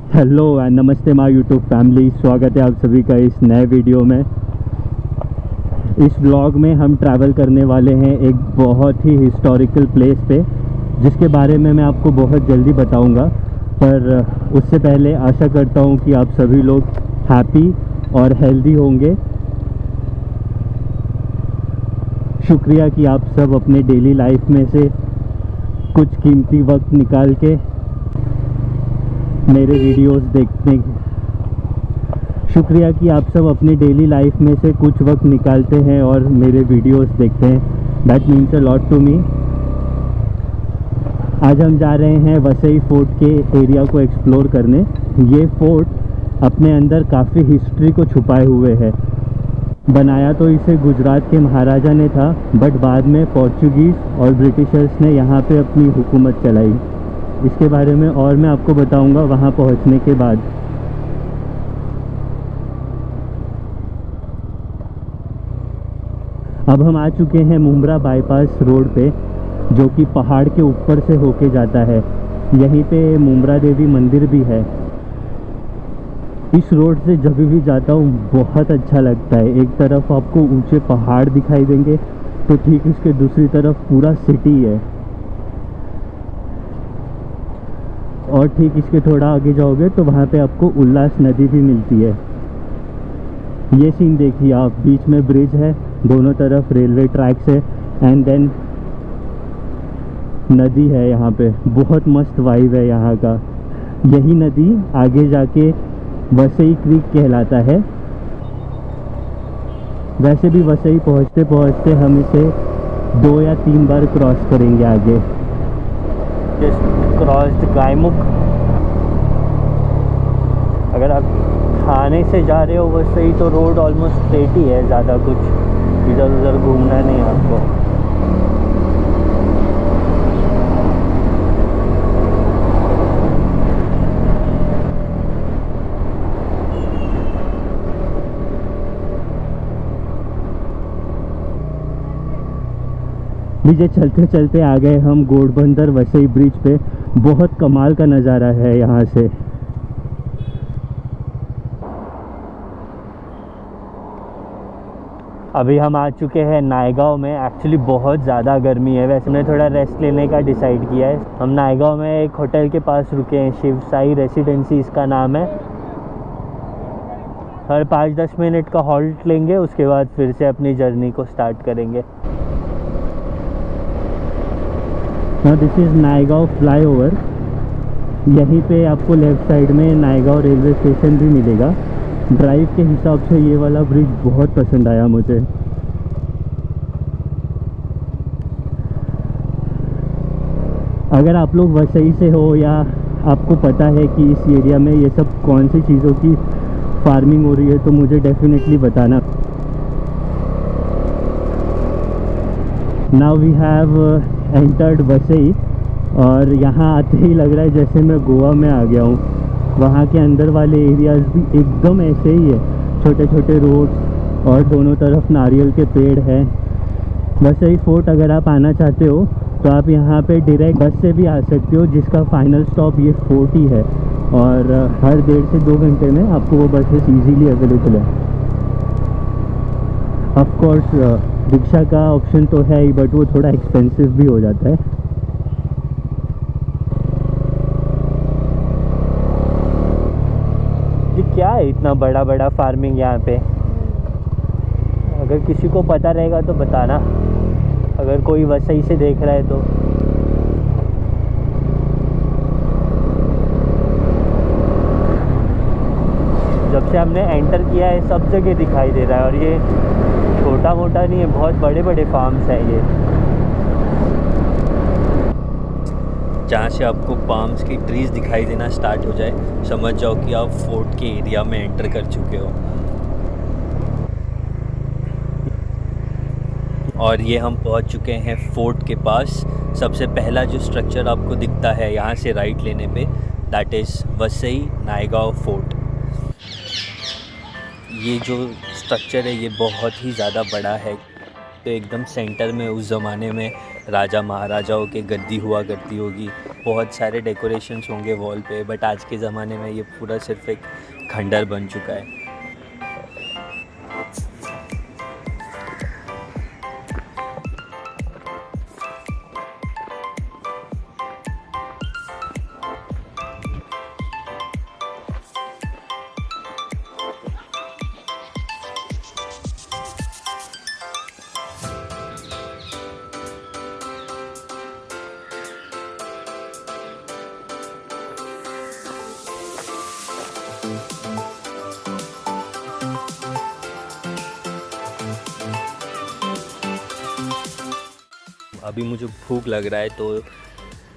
Hello and नमस्ते my YouTube family. स्वागत है आप सभी का इस नए वीडियो में। इस ब्लॉग में हम ट्रैवल करने वाले हैं एक बहुत ही हिस्टोरिकल प्लेस पे, जिसके बारे में मैं आपको बहुत जल्दी बताऊंगा। पर उससे पहले आशा करता हूं कि आप सभी लोग हैप्पी और हेल्दी होंगे। शुक्रिया कि आप सब अपने डेली लाइफ में से कुछ कीमती वक्त निकाल के मेरे वीडियोस देखने शुक्रिया कि आप सब अपनी डेली लाइफ में से कुछ वक्त निकालते हैं और मेरे वीडियोस देखते हैं। That means a lot to me. आज हम जा रहे हैं वसई फोर्ट के एरिया को एक्सप्लोर करने। ये फोर्ट अपने अंदर काफ़ी हिस्ट्री को छुपाए हुए है। बनाया तो इसे गुजरात के महाराजा ने था, बट बाद में पोर्चुगीज़ और ब्रिटिशर्स ने यहाँ पे अपनी हुकूमत चलाई। इसके बारे में और मैं आपको बताऊंगा वहाँ पहुँचने के बाद। अब हम आ चुके हैं मुंब्रा बाईपास रोड पे, जो कि पहाड़ के ऊपर से होके जाता है। यहीं पे मुंब्रा देवी मंदिर भी है। इस रोड से जब भी जाता हूँ बहुत अच्छा लगता है। एक तरफ आपको ऊंचे पहाड़ दिखाई देंगे तो ठीक इसके दूसरी तरफ पूरा सिटी है, और ठीक इसके थोड़ा आगे जाओगे तो वहाँ पे आपको उल्लास नदी भी मिलती है। ये सीन देखिए आप, बीच में ब्रिज है, दोनों तरफ रेलवे ट्रैक्स है, एंड देन नदी है। यहाँ पे बहुत मस्त वाइब है यहाँ का। यही नदी आगे जाके वसई क्रीक कहलाता है। वैसे भी वसई पहुँचते पहुँचते हम इसे 2 या 3 बार क्रॉस करेंगे आगे। Just crossed Gaimukh. अगर आप थाने से जा रहे हो वसई तो रोड ऑलमोस्ट स्ट्रेट ही है, ज़्यादा कुछ इधर उधर घूमना नहीं है आपको। नीचे चलते चलते आ गए हम घोड़बंदर वसई ब्रिज पे। बहुत कमाल का नज़ारा है यहाँ से। अभी हम आ चुके हैं नायगांव में। एक्चुअली बहुत ज़्यादा गर्मी है, वैसे मैंने थोड़ा रेस्ट लेने का डिसाइड किया है। हम नायगांव में एक होटल के पास रुके हैं, शिव साई रेसिडेंसी इसका नाम है। हर 5-10 मिनट का हॉल्ट लेंगे, उसके बाद फिर से अपनी जर्नी को स्टार्ट करेंगे। This is Naigaon flyover. यहीं पे आपको लेफ़्ट साइड में नायगांव रेलवे स्टेशन भी मिलेगा। ड्राइव के हिसाब से ये वाला ब्रिज बहुत पसंद आया मुझे। अगर आप लोग वसई से हो या आपको पता है कि इस एरिया में ये सब कौन सी चीज़ों की फार्मिंग हो रही है तो मुझे डेफिनेटली बताना। Now we have entered Vasai, और यहाँ आते ही लग रहा है जैसे मैं गोवा में आ गया हूँ। वहाँ के अंदर वाले एरियाज़ भी एकदम ऐसे ही है, छोटे छोटे रोड्स और दोनों तरफ नारियल के पेड़ हैं। वसई फोर्ट अगर आप आना चाहते हो तो आप यहाँ पे डायरेक्ट बस से भी आ सकते हो, जिसका फाइनल स्टॉप ये फोर्ट ही है, और हर 1.5 से 2 घंटे में आपको वो बसेस ईजीली अवेलेबल है। ऑफ कोर्स रिक्शा का ऑप्शन तो है ही, बट वो थोड़ा एक्सपेंसिव भी हो जाता है। ये क्या है इतना बड़ा बड़ा फार्मिंग यहाँ पे? अगर किसी को पता रहेगा तो बताना, अगर कोई वसई से देख रहा है तो। जब से हमने एंटर किया है सब जगह दिखाई दे रहा है, और ये छोटा मोटा नहीं है, बहुत बड़े बड़े फार्म्स हैं ये। जहाँ से आपको पाम्स की ट्रीज़ दिखाई देना स्टार्ट हो जाए, समझ जाओ कि आप फोर्ट के एरिया में एंटर कर चुके हो। और ये हम पहुँच चुके हैं फोर्ट के पास। सबसे पहला जो स्ट्रक्चर आपको दिखता है यहाँ से राइट लेने पे, that is Vasai Naigaon fort. ये जो स्ट्रक्चर है ये बहुत ही ज़्यादा बड़ा है। तो एकदम सेंटर में उस ज़माने में राजा महाराजाओं के गद्दी हुआ करती होगी, बहुत सारे डेकोरेशंस होंगे वॉल पे, बट आज के ज़माने में ये पूरा सिर्फ एक खंडर बन चुका है। अभी मुझे भूख लग रहा है, तो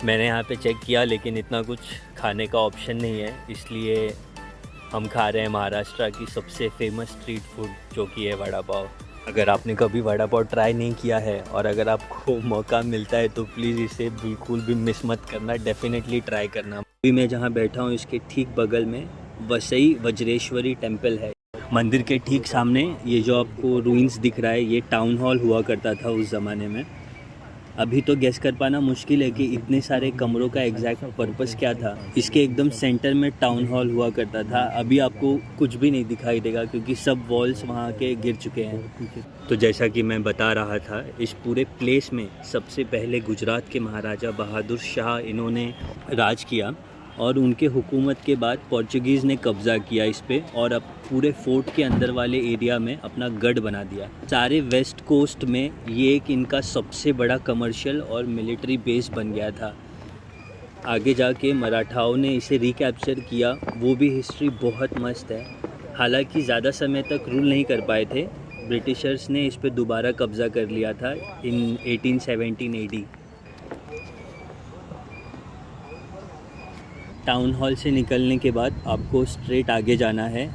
मैंने यहाँ पे चेक किया, लेकिन इतना कुछ खाने का ऑप्शन नहीं है, इसलिए हम खा रहे हैं महाराष्ट्र की सबसे फेमस स्ट्रीट फूड, जो कि है वड़ा पाव। अगर आपने कभी वड़ा पाव ट्राई नहीं किया है और अगर आपको मौका मिलता है तो प्लीज़ इसे बिल्कुल भी मिस मत करना, डेफिनेटली ट्राई करना। अभी मैं जहाँ बैठा हूँ इसके ठीक बगल में वसई वज्रेश्वरी टेम्पल है। मंदिर के ठीक सामने ये जो आपको रूइंस दिख रहा है, ये टाउन हॉल हुआ करता था उस ज़माने में। अभी तो गेस कर पाना मुश्किल है कि इतने सारे कमरों का एग्जैक्ट पर्पस क्या था। इसके एकदम सेंटर में टाउन हॉल हुआ करता था। अभी आपको कुछ भी नहीं दिखाई देगा क्योंकि सब वॉल्स वहाँ के गिर चुके हैं। तो जैसा कि मैं बता रहा था, इस पूरे प्लेस में सबसे पहले गुजरात के महाराजा बहादुर शाह इन्होंने राज किया और उनके हुकूमत के बाद पोर्चुगीज़ ने कब्ज़ा किया इस पे और अब पूरे फोर्ट के अंदर वाले एरिया में अपना गढ़ बना दिया। सारे वेस्ट कोस्ट में ये एक इनका सबसे बड़ा कमर्शियल और मिलिट्री बेस बन गया था। आगे जाके मराठाओं ने इसे रिकैप्चर किया, वो भी हिस्ट्री बहुत मस्त है। हालांकि ज़्यादा समय तक रूल नहीं कर पाए थे, ब्रिटिशर्स ने इस पे दोबारा कब्ज़ा कर लिया था इन 1817 AD। टाउन हॉल से निकलने के बाद आपको स्ट्रेट आगे जाना है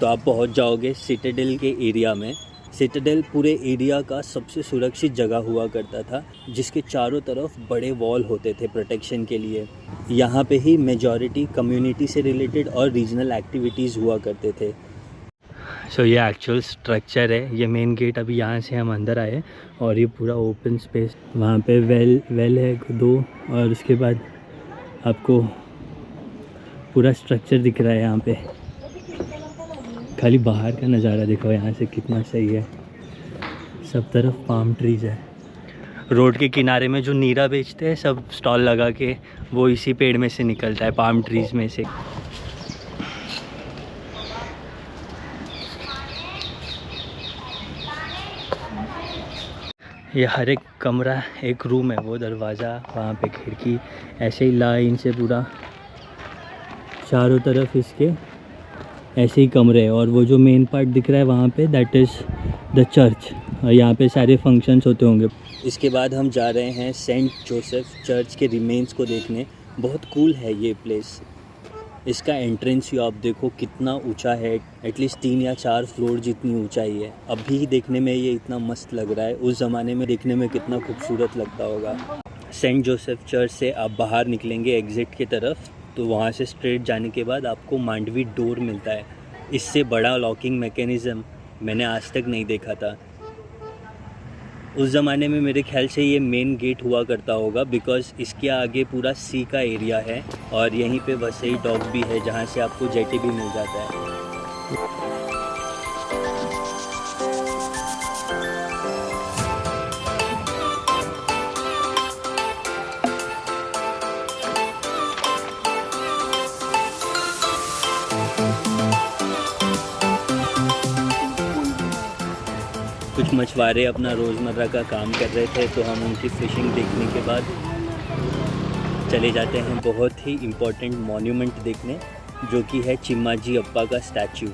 तो आप पहुंच जाओगे सिटाडेल के एरिया में। सिटाडेल पूरे एरिया का सबसे सुरक्षित जगह हुआ करता था, जिसके चारों तरफ बड़े वॉल होते थे प्रोटेक्शन के लिए। यहाँ पे ही मेजॉरिटी कम्युनिटी से रिलेटेड और रीजनल एक्टिविटीज़ हुआ करते थे। सो ये एक्चुअल स्ट्रक्चर है, ये मेन गेट। अभी यहाँ से हम अंदर आए और ये पूरा ओपन स्पेस, वहाँ पे वेल है 2 और उसके बाद आपको पूरा स्ट्रक्चर दिख रहा है। यहाँ पे खाली बाहर का नज़ारा देखो यहाँ से कितना सही है, सब तरफ पाम ट्रीज़ है। रोड के किनारे में जो नीरा बेचते हैं सब स्टॉल लगा के, वो इसी पेड़ में से निकलता है, पाम ट्रीज़ में से। ये हर एक कमरा एक रूम है, वो दरवाज़ा, वहाँ पे खिड़की, ऐसे ही लाइन से पूरा चारों तरफ इसके ऐसे ही कमरे हैं। और वो जो मेन पार्ट दिख रहा है वहाँ पे, दैट इज़ द चर्च, और यहाँ पे सारे फंक्शंस होते होंगे। इसके बाद हम जा रहे हैं सेंट जोसेफ चर्च के रिमेन्स को देखने। बहुत कूल है ये प्लेस। इसका एंट्रेंस व्यू आप देखो कितना ऊंचा है, एटलीस्ट 3 या 4 फ्लोर जितनी ऊंचाई है। अभी देखने में ये इतना मस्त लग रहा है, उस ज़माने में देखने में कितना खूबसूरत लगता होगा। सेंट जोसेफ चर्च से आप बाहर निकलेंगे एग्ज़िट की तरफ, तो वहाँ से स्ट्रेट जाने के बाद आपको मांडवी डोर मिलता है। इससे बड़ा लॉकिंग मैकेनिज़्म मैंने आज तक नहीं देखा था। उस ज़माने में मेरे ख्याल से ये मेन गेट हुआ करता होगा, बिकॉज़ इसके आगे पूरा सी का एरिया है और यहीं पे वसई डॉक भी है, जहाँ से आपको जेटी भी मिल जाता है। कुछ मछुआरे अपना रोज़मर्रा का काम कर रहे थे, तो हम उनकी फ़िशिंग देखने के बाद चले जाते हैं बहुत ही इम्पोर्टेंट मॉन्यूमेंट देखने, जो कि है चिम्माजी अप्पा का स्टैचू।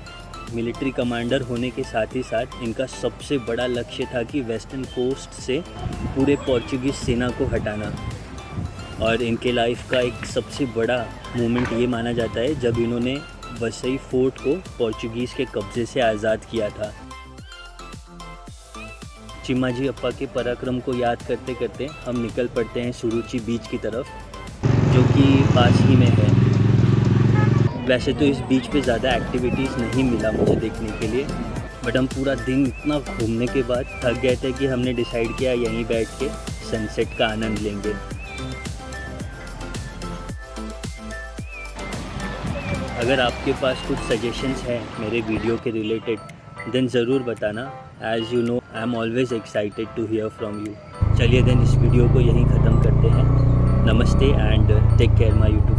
मिलिट्री कमांडर होने के साथ ही साथ इनका सबसे बड़ा लक्ष्य था कि वेस्टर्न कोस्ट से पूरे पोर्चुगीज़ सेना को हटाना। और इनके लाइफ का एक सबसे बड़ा मोमेंट ये माना जाता है जब इन्होंने वसई फोर्ट को पोर्चुगीज़ के कब्ज़े से आज़ाद किया था। चिम्माजी अप्पा के पराक्रम को याद करते करते हम निकल पड़ते हैं सुरुचि बीच की तरफ, जो कि पास ही में है। वैसे तो इस बीच पे ज़्यादा एक्टिविटीज़ नहीं मिला मुझे देखने के लिए, बट हम पूरा दिन इतना घूमने के बाद थक गए थे कि हमने डिसाइड किया यहीं बैठ के सनसेट का आनंद लेंगे। अगर आपके पास कुछ सजेशंस हैं मेरे वीडियो के रिलेटेड देन ज़रूर बताना। As you know I am always excited to hear from you. चलिए देन इस वीडियो को यहीं ख़त्म करते हैं। नमस्ते and take care my YouTube.